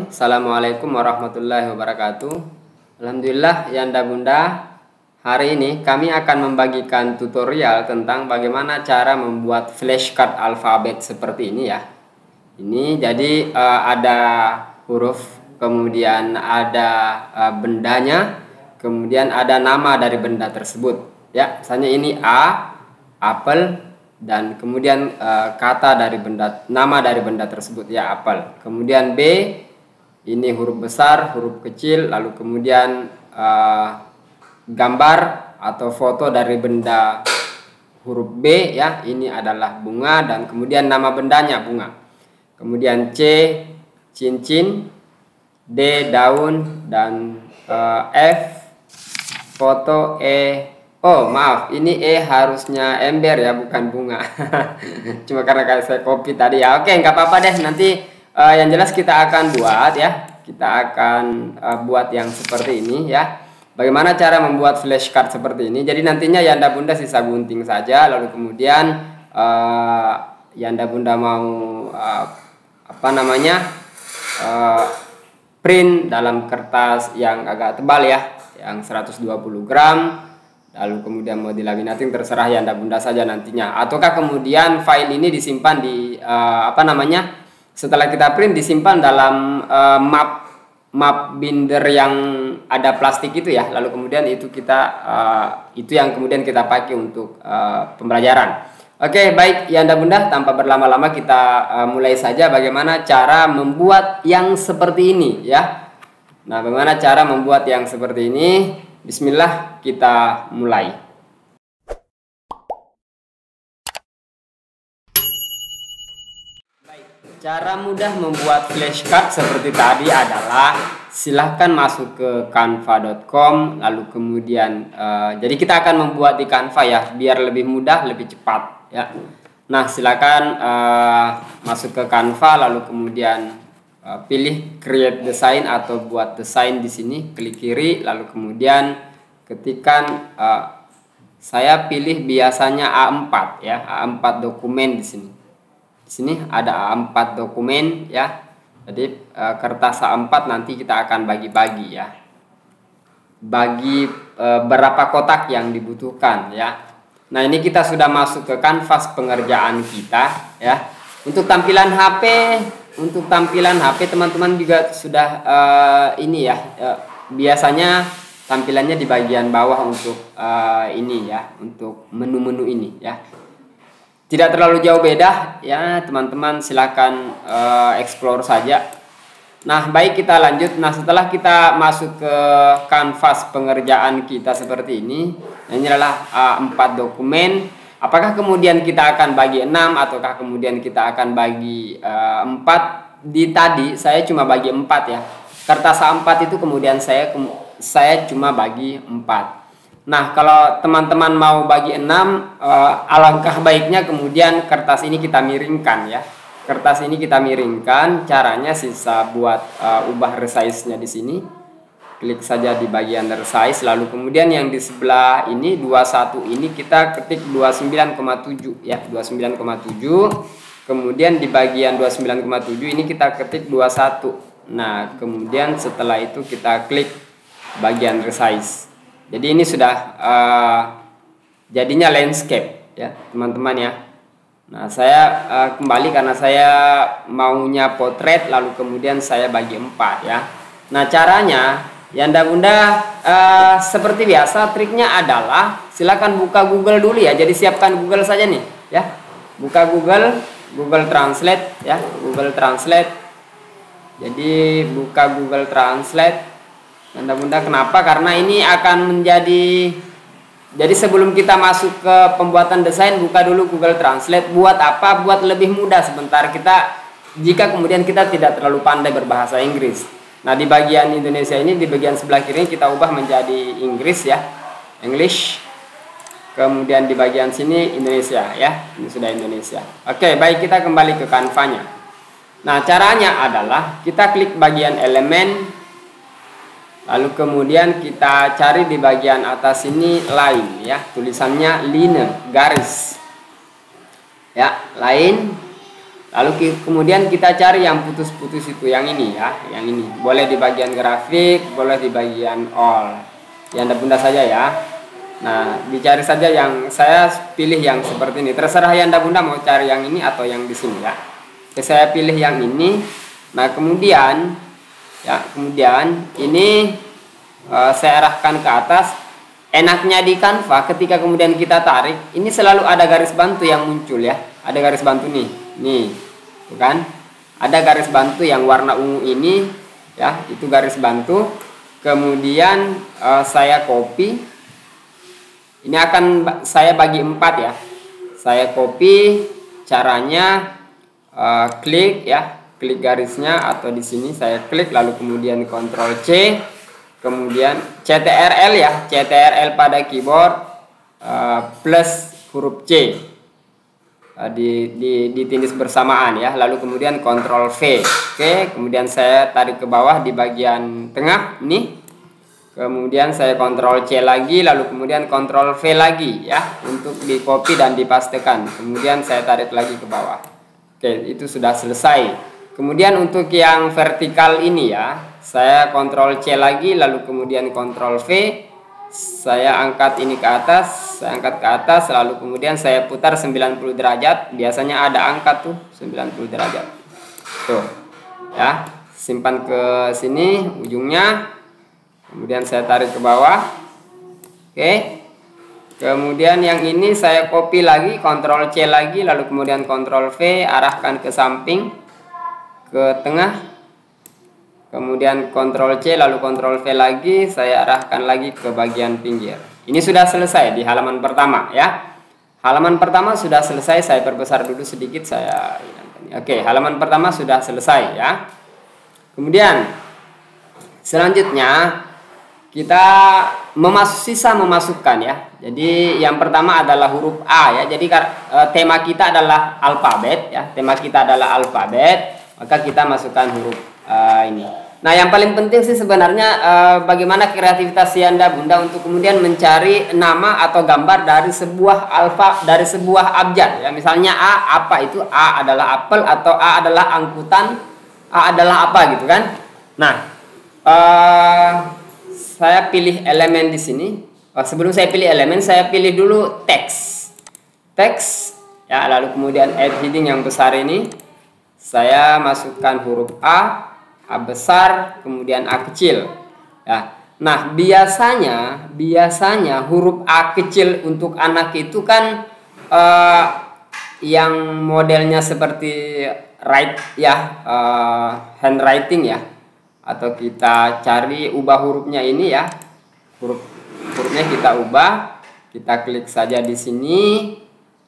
Assalamualaikum warahmatullahi wabarakatuh. Alhamdulillah Yanda Bunda, hari ini kami akan membagikan tutorial tentang bagaimana cara membuat flashcard alfabet seperti ini ya. Ini jadi ada huruf, kemudian ada bendanya, kemudian ada nama dari benda tersebut ya. Misalnya ini A, apel, dan kemudian kata dari benda, nama dari benda tersebut ya, apel. Kemudian B, ini huruf besar, huruf kecil, lalu kemudian gambar atau foto dari benda huruf B ya, ini adalah bunga, dan kemudian nama bendanya bunga. Kemudian C, cincin, D, daun, dan F, foto, E. Oh maaf, ini E harusnya ember ya, bukan bunga. Cuma karena saya copy tadi ya. Oke, nggak apa-apa deh. Nanti yang jelas kita akan buat ya. Kita akan buat yang seperti ini ya. Bagaimana cara membuat flashcard seperti ini? Jadi nantinya Yanda Bunda sisa gunting saja. Lalu kemudian Yanda Bunda mau print dalam kertas yang agak tebal ya, yang 120 gram. Lalu kemudian mau dilaminating, terserah Yanda Bunda saja nantinya. Ataukah kemudian file ini disimpan di setelah kita print disimpan dalam map binder yang ada plastik itu ya. Lalu kemudian itu itu yang kemudian kita pakai untuk pembelajaran. Oke, baik Yanda Bunda, tanpa berlama-lama kita mulai saja bagaimana cara membuat yang seperti ini ya. Nah, bagaimana cara membuat yang seperti ini? Bismillah, kita mulai. Baik, cara mudah membuat flashcard seperti tadi adalah silahkan masuk ke canva.com, lalu kemudian jadi kita akan membuat di Canva ya, biar lebih mudah, lebih cepat ya. Nah, silakan masuk ke Canva, lalu kemudian pilih create design atau buat desain di sini, klik kiri, lalu kemudian ketikkan saya pilih biasanya A4 ya, A4 dokumen di sini. Di sini ada A4 dokumen ya. Jadi kertas A4 nanti kita akan bagi-bagi ya. Bagi berapa kotak yang dibutuhkan ya. Nah, ini kita sudah masuk ke kanvas pengerjaan kita ya. Untuk tampilan HP teman-teman juga sudah ini ya, biasanya tampilannya di bagian bawah untuk ini ya, untuk menu-menu ini ya. Tidak terlalu jauh beda ya teman-teman, silakan explore saja. Nah, baik, kita lanjut. Nah, setelah kita masuk ke kanvas pengerjaan kita seperti ini, ini adalah A4 dokumen. Apakah kemudian kita akan bagi 6 ataukah kemudian kita akan bagi 4? Di tadi saya cuma bagi 4 ya. Kertas A4 itu kemudian saya cuma bagi 4. Nah, kalau teman-teman mau bagi 6, alangkah baiknya kemudian kertas ini kita miringkan ya. Kertas ini kita miringkan. Caranya sisa buat ubah resize-nya di sini. Klik saja di bagian resize, lalu kemudian yang di sebelah ini 21 ini kita ketik 29,7 ya, 29,7. Kemudian di bagian 29,7 ini kita ketik 21. Nah, kemudian setelah itu kita klik bagian resize. Jadi ini sudah jadinya landscape ya, teman-teman ya. Nah, saya kembali karena saya maunya potret, lalu kemudian saya bagi 4 ya. Nah, caranya Yanda Bunda seperti biasa, triknya adalah silakan buka Google dulu ya. Jadi siapkan Google saja nih ya. Buka Google Translate ya, Google Translate. Jadi buka Google Translate Yanda Bunda. Kenapa? Karena ini akan menjadi, jadi sebelum kita masuk ke pembuatan desain, buka dulu Google Translate. Buat apa? Buat lebih mudah sebentar kita, jika kemudian kita tidak terlalu pandai berbahasa Inggris. Nah, di bagian Indonesia ini, di bagian sebelah kiri kita ubah menjadi Inggris ya, English. Kemudian di bagian sini Indonesia ya, ini sudah Indonesia. Oke, baik, kita kembali ke Canva-nya. Nah, caranya adalah kita klik bagian elemen, lalu kemudian kita cari di bagian atas ini line ya, tulisannya line, garis ya, line. Lalu kemudian kita cari yang putus-putus itu, yang ini ya, yang ini. Boleh di bagian grafik, boleh di bagian all. Yang Anda Bunda saja ya. Nah, dicari saja, yang saya pilih yang seperti ini. Terserah ya Anda Bunda mau cari yang ini atau yang di sini ya. Oke, saya pilih yang ini. Nah, kemudian ya, kemudian ini saya arahkan ke atas. Enaknya di Canva ketika kemudian kita tarik, ini selalu ada garis bantu yang muncul ya. Ada garis bantu nih, tuh kan? Ada garis bantu yang warna ungu ini ya, itu garis bantu. Kemudian saya copy. Ini akan saya bagi 4 ya. Saya copy, caranya klik ya, klik garisnya atau di sini saya klik, lalu kemudian Ctrl C. Kemudian CTRL ya, CTRL pada keyboard plus huruf C ditindis bersamaan ya, lalu kemudian Ctrl V. Oke, kemudian saya tarik ke bawah di bagian tengah ini, kemudian saya Ctrl C lagi, lalu kemudian Ctrl V lagi ya, untuk di copy dan dipastekan. Kemudian saya tarik lagi ke bawah. Oke, itu sudah selesai. Kemudian untuk yang vertikal ini ya, saya Ctrl C lagi, lalu kemudian Ctrl V. Saya angkat ini ke atas, saya angkat ke atas, lalu kemudian saya putar 90 derajat. Biasanya ada angka tuh 90 derajat. Tuh. Ya, simpan ke sini ujungnya. Kemudian saya tarik ke bawah. Oke. Kemudian yang ini saya copy lagi, Ctrl C lagi, lalu kemudian Ctrl V, arahkan ke samping, ke tengah. Kemudian Ctrl C lalu Ctrl V lagi, saya arahkan lagi ke bagian pinggir. Ini sudah selesai di halaman pertama ya. Halaman pertama sudah selesai, saya perbesar dulu sedikit saya. Oke, halaman pertama sudah selesai ya. Kemudian selanjutnya kita sisa memasukkan ya. Jadi yang pertama adalah huruf A ya. Jadi tema kita adalah alfabet ya. Tema kita adalah alfabet, maka kita masukkan huruf ini. Nah, yang paling penting sih sebenarnya bagaimana kreativitas si Anda Bunda untuk kemudian mencari nama atau gambar dari sebuah dari sebuah abjad ya. Misalnya A, apa itu? A adalah apel, atau A adalah angkutan, A adalah apa gitu kan. Nah, saya pilih elemen di sini. Sebelum saya pilih elemen, saya pilih dulu teks ya, lalu kemudian add heading yang besar ini saya masukkan huruf A besar, kemudian A kecil ya. Nah, biasanya huruf A kecil untuk anak itu kan yang modelnya seperti handwriting ya, atau kita cari ubah hurufnya ini ya, hurufnya kita ubah, kita klik saja di sini,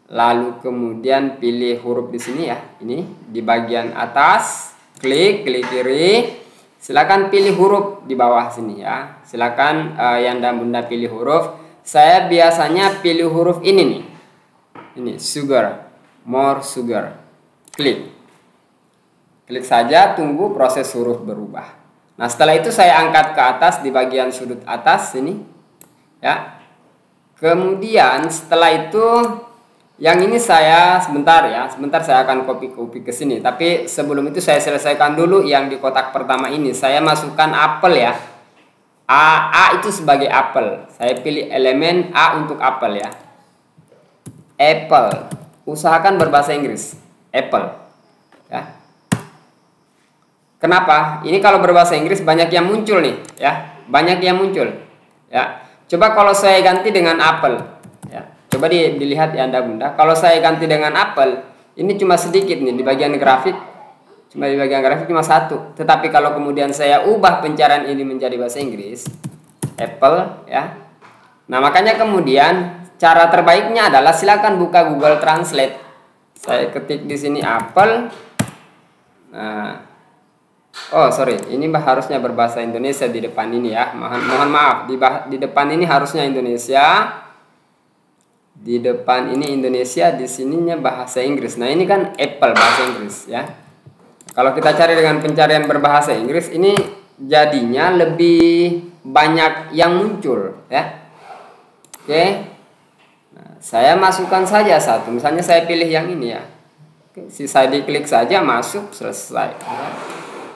lalu kemudian pilih huruf di sini ya, ini di bagian atas. Klik kiri, silakan pilih huruf di bawah sini ya. Silakan yang Anda Bunda pilih huruf. Saya biasanya pilih huruf ini nih. Ini sugar, more sugar. Klik saja, tunggu proses huruf berubah. Nah, setelah itu saya angkat ke atas di bagian sudut atas ini ya. Kemudian setelah itu yang ini saya sebentar saya akan copy ke sini. Tapi sebelum itu saya selesaikan dulu yang di kotak pertama ini. Saya masukkan apel ya. A itu sebagai apel. Saya pilih elemen A untuk apel ya. Apple. Usahakan berbahasa Inggris. Apple. Ya. Kenapa? Ini kalau berbahasa Inggris banyak yang muncul nih ya. Banyak yang muncul. Ya. Coba kalau saya ganti dengan apel. Ya. Coba dilihat ya Anda Bunda. Kalau saya ganti dengan apel, ini cuma sedikit nih di bagian grafik. Cuma di bagian grafik cuma satu. Tetapi kalau kemudian saya ubah pencarian ini menjadi bahasa Inggris, apple ya. Nah, makanya kemudian cara terbaiknya adalah silakan buka Google Translate. Saya ketik di sini apple. Nah, ini harusnya berbahasa Indonesia di depan ini ya. Mohon maaf, di depan ini harusnya Indonesia. Di depan ini Indonesia, di sininya bahasa Inggris. Nah, ini kan apple bahasa Inggris ya. Kalau kita cari dengan pencarian berbahasa Inggris, ini jadinya lebih banyak yang muncul ya. Oke. Nah, saya masukkan saja satu. Misalnya saya pilih yang ini ya. Oke, sisa diklik saja masuk, selesai.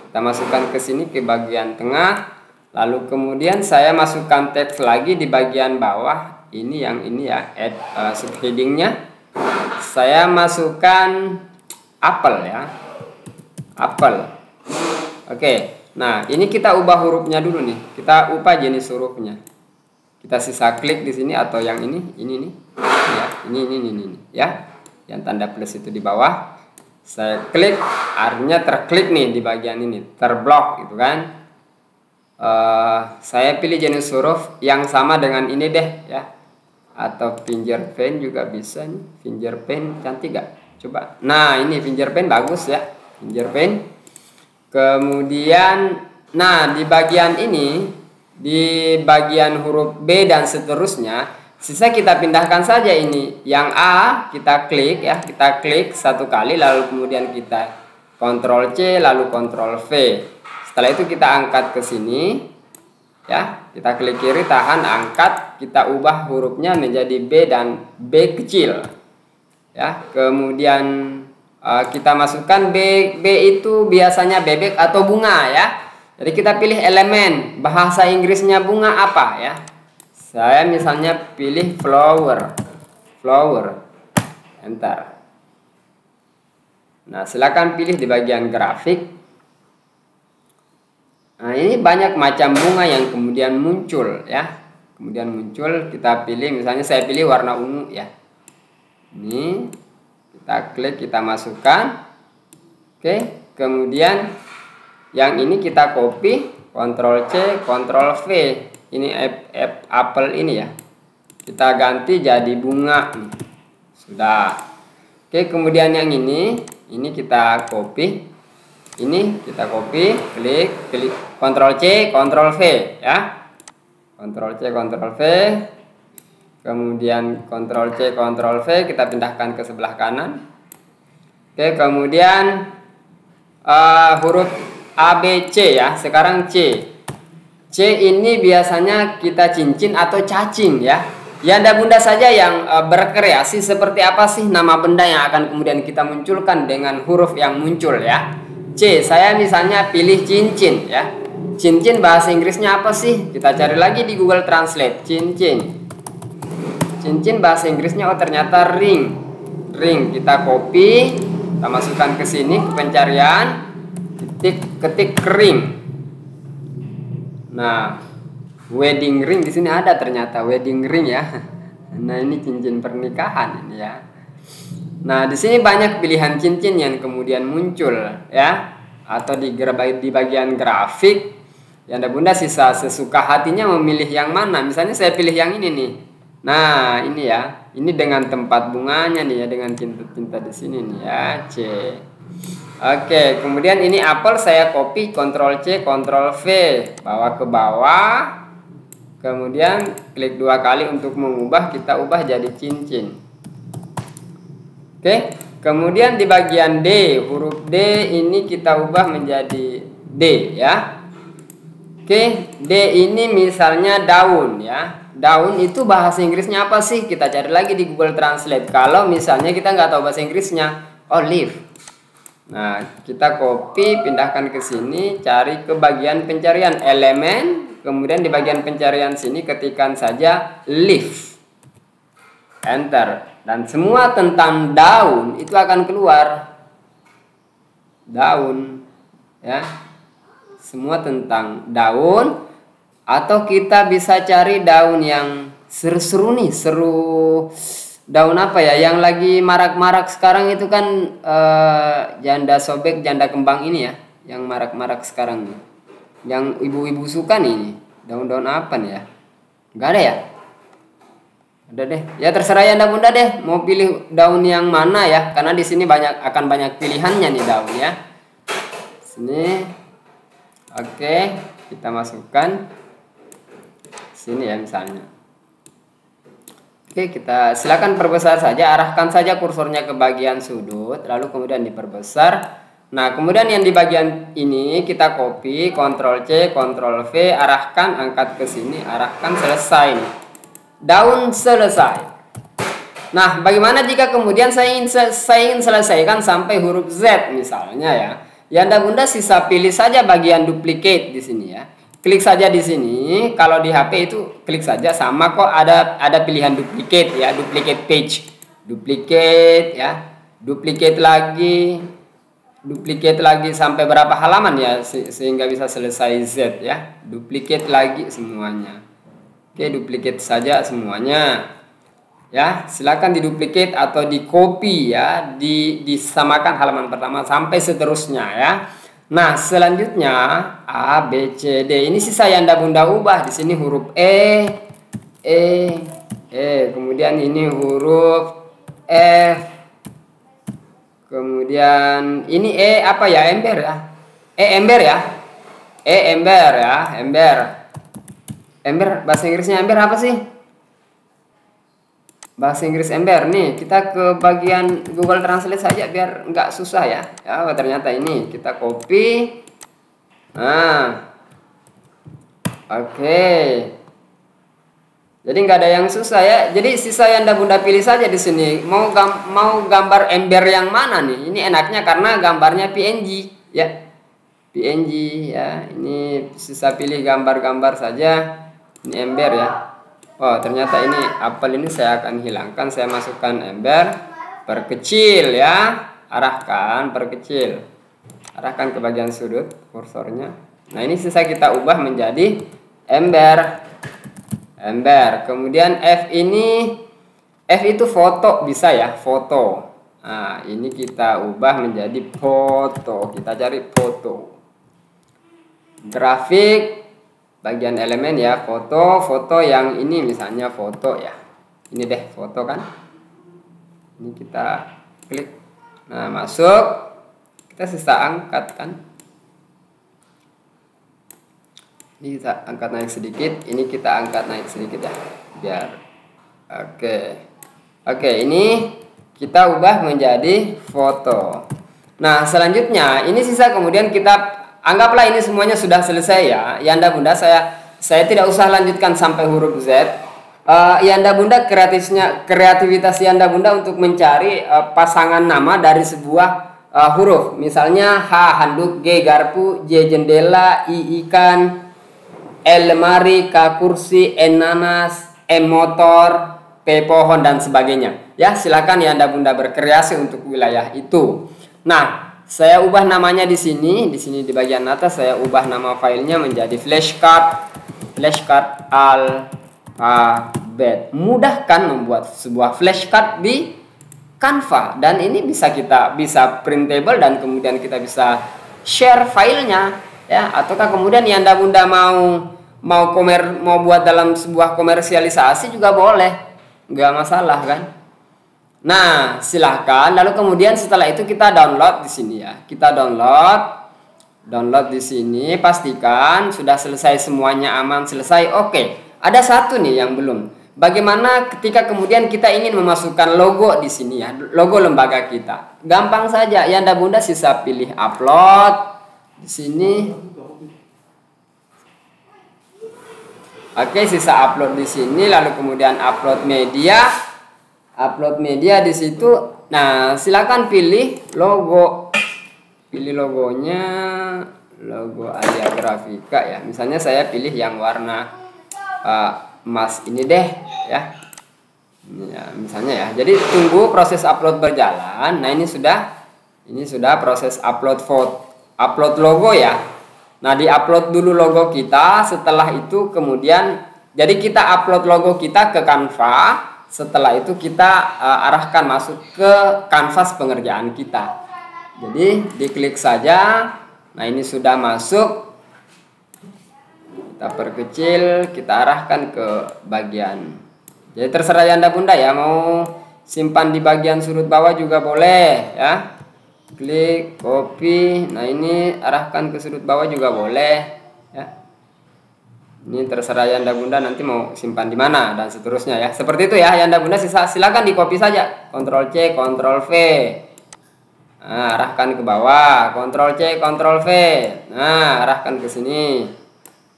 Kita masukkan ke sini ke bagian tengah, lalu kemudian saya masukkan teks lagi di bagian bawah. Ini yang ini ya, add subheadingnya. Saya masukkan apel ya, apel. Oke, nah ini kita ubah hurufnya dulu nih. Kita ubah jenis hurufnya. Kita sisa klik di sini atau yang ini nih, ya, ini ya. Yang tanda plus itu di bawah. Saya klik, artinya terklik nih di bagian ini, terblok gitu kan. Saya pilih jenis huruf yang sama dengan ini deh ya, atau fingerprint juga bisa nih. Fingerprint cantik gak? Coba. Nah ini fingerprint bagus ya, fingerprint. Kemudian nah di bagian ini, di bagian huruf B dan seterusnya, sisa kita pindahkan saja ini. Yang A kita klik ya, kita klik satu kali, lalu kemudian kita Ctrl C lalu Ctrl V. Setelah itu kita angkat ke sini ya, kita klik kiri, tahan, angkat, kita ubah hurufnya menjadi B dan B kecil ya. Kemudian kita masukkan B itu biasanya bebek atau bunga ya. Jadi kita pilih elemen, bahasa Inggrisnya bunga apa ya. Saya misalnya pilih flower, enter. Nah silakan pilih di bagian grafik. Nah ini banyak macam bunga yang kemudian muncul ya. Kemudian muncul, kita pilih, misalnya saya pilih warna ungu ya. Ini kita klik, kita masukkan. Oke, kemudian yang ini kita copy, Ctrl C, Ctrl V. Ini apel ini ya, kita ganti jadi bunga nih. Sudah. Oke, kemudian yang ini kita copy, ini kita copy, klik Ctrl C Ctrl V ya, Ctrl C Ctrl V, kemudian Ctrl C Ctrl V, kita pindahkan ke sebelah kanan. Oke, kemudian huruf A B C ya, sekarang C. C ini biasanya kita cincin atau cacing ya. Yanda bunda saja yang berkreasi seperti apa sih nama benda yang akan kemudian kita munculkan dengan huruf yang muncul ya. C, saya misalnya pilih cincin ya. Cincin bahasa Inggrisnya apa sih? Kita cari lagi di Google Translate. Cincin. Cincin bahasa Inggrisnya oh ternyata ring. Ring, kita copy, kita masukkan ke sini ke pencarian, ketik ring. Nah, wedding ring di sini ada ternyata wedding ring ya. Nah, ini cincin pernikahan ini ya. Nah, di sini banyak pilihan cincin yang kemudian muncul ya, atau di bagian grafik. Yanda bunda sisa sesuka hatinya memilih yang mana. Misalnya saya pilih yang ini nih. Nah, ini ya. Ini dengan tempat bunganya nih ya, dengan cinta-cinta di sini nih ya, C. Oke, kemudian ini apel saya copy, Ctrl C, Ctrl V, bawa ke bawah. Kemudian klik 2 kali untuk mengubah, kita ubah jadi cincin. Oke, kemudian di bagian D, huruf D ini kita ubah menjadi D ya. Oke, D ini misalnya daun ya. Daun itu bahasa Inggrisnya apa sih? Kita cari lagi di Google Translate. Kalau misalnya kita nggak tahu bahasa Inggrisnya, oh leaf. Nah, kita copy, pindahkan ke sini, cari ke bagian pencarian elemen, kemudian di bagian pencarian sini ketikkan saja leaf. Enter. Dan semua tentang daun itu akan keluar. Daun ya. Semua tentang daun, atau kita bisa cari daun yang seru-seru nih, seru. Daun apa ya yang lagi marak-marak sekarang itu kan janda sobek, janda kembang ini ya, yang marak-marak sekarang nih, yang ibu-ibu suka nih. Daun-daun apa nih ya? Gak ada ya? Ada deh. Ya terserah Yanda bunda deh mau pilih daun yang mana ya, karena di sini akan banyak pilihannya nih daun ya. Sini. Oke, kita masukkan sini ya misalnya. Oke, kita silakan perbesar saja, arahkan saja kursornya ke bagian sudut, lalu kemudian diperbesar. Nah, kemudian yang di bagian ini kita copy, Ctrl C, Ctrl V, arahkan, angkat ke sini, arahkan, selesai nih. Daun selesai. Nah, bagaimana jika kemudian saya ingin selesaikan sampai huruf Z misalnya ya? Ya Anda Bunda sisa pilih saja bagian duplicate di sini ya. Klik saja di sini. Kalau di HP itu klik saja, sama kok, ada pilihan duplicate ya, duplicate page. Duplicate ya. Duplicate lagi sampai berapa halaman ya sehingga bisa selesai Z ya. Duplicate lagi semuanya. Oke, duplicate saja semuanya. Ya, silakan diduplicate atau di copy ya, disamakan halaman pertama sampai seterusnya ya. Nah, selanjutnya A, B, C, D. Ini sisa yang Anda Bunda ubah. Di sini huruf E. Kemudian ini huruf F. Kemudian ini apa ya? Ember ya. Ember ya. Ember ya, ember. Ember bahasa Inggrisnya ember apa sih? Bahasa Inggris ember nih, kita ke bagian Google Translate saja biar nggak susah ya. Ya, ternyata ini kita copy. Nah, oke. Jadi nggak ada yang susah ya. Jadi sisa yang Anda Bunda pilih saja di sini. Mau gambar ember yang mana nih? Ini enaknya karena gambarnya PNG ya. PNG ya. Ini sisa pilih gambar-gambar saja. Ini ember ya. Oh, ternyata ini apel ini saya akan hilangkan. Saya masukkan ember, perkecil ya, arahkan, perkecil, arahkan ke bagian sudut kursornya. Nah, ini sisa kita ubah menjadi ember. Kemudian F itu foto, bisa ya, foto. Nah, ini kita ubah menjadi foto. Kita cari foto. Grafik, bagian elemen ya, foto yang ini misalnya foto ya. Ini deh foto kan. Ini kita klik. Nah, masuk. Kita sisa angkat kan. Ini kita angkat naik sedikit, ini kita angkat naik sedikit ya. Biar Oke, ini kita ubah menjadi foto. Nah, selanjutnya ini sisa kemudian kita anggaplah ini semuanya sudah selesai ya. Ya Anda Bunda, saya tidak usah lanjutkan sampai huruf Z. Ya Anda Bunda, kreativitas ya Anda Bunda untuk mencari pasangan nama dari sebuah huruf. Misalnya H handuk, G garpu, J jendela, I ikan, L lemari, K kursi, N nanas, M motor, P pohon dan sebagainya. Ya, silakan ya Anda Bunda berkreasi untuk wilayah itu. Nah, saya ubah namanya di sini di bagian atas saya ubah nama filenya menjadi flashcard alfabet. Mudah kan membuat sebuah flashcard di Canva, dan ini bisa printable dan kemudian kita bisa share filenya ya, ataukah kemudian yang Anda Bunda mau buat dalam sebuah komersialisasi juga boleh, nggak masalah kan. Nah, silahkan. Lalu kemudian setelah itu kita download di sini ya. Kita download di sini. Pastikan sudah selesai semuanya, aman, selesai. Oke. Ada satu nih yang belum. Bagaimana ketika kemudian kita ingin memasukkan logo di sini ya, logo lembaga kita. Gampang saja. Ya Anda Bunda sisa pilih upload di sini. Oke, sisa upload di sini. Lalu kemudian upload media. Di situ. Nah, silakan pilih logo. Pilih logonya, logo Alia Grafika ya. Misalnya saya pilih yang warna emas ini deh ya. Ini ya, misalnya ya. Jadi tunggu proses upload berjalan. Nah, ini sudah proses upload logo ya. Nah, di-upload dulu logo kita. Setelah itu kemudian jadi kita upload logo kita ke Canva. Setelah itu kita arahkan masuk ke kanvas pengerjaan kita. Jadi diklik saja. Nah, ini sudah masuk. Kita perkecil, kita arahkan ke bagian. Jadi terserah Anda Bunda ya, mau simpan di bagian sudut bawah juga boleh ya. Klik, copy. Nah, ini arahkan ke sudut bawah juga boleh ya. Ini terserah Anda Bunda nanti mau simpan di mana dan seterusnya ya. Seperti itu ya Anda Bunda, silakan di copy saja. Ctrl C, Ctrl V. Nah, arahkan ke bawah. Ctrl C, Ctrl V. Nah, arahkan ke sini.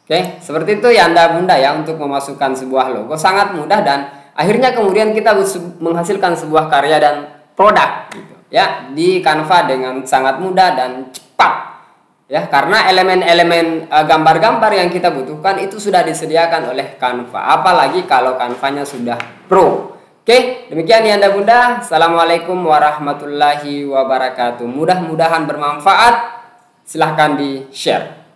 Oke, seperti itu ya Anda Bunda ya untuk memasukkan sebuah logo. Sangat mudah dan Akhirnya kemudian kita menghasilkan sebuah karya dan produk gitu ya di Canva dengan sangat mudah dan cepat ya, karena elemen-elemen gambar-gambar yang kita butuhkan itu sudah disediakan oleh Canva, apalagi kalau Canvanya sudah pro. Oke, demikian ya Anda Bunda. Assalamualaikum warahmatullahi wabarakatuh. Mudah-mudahan bermanfaat. Silahkan di share.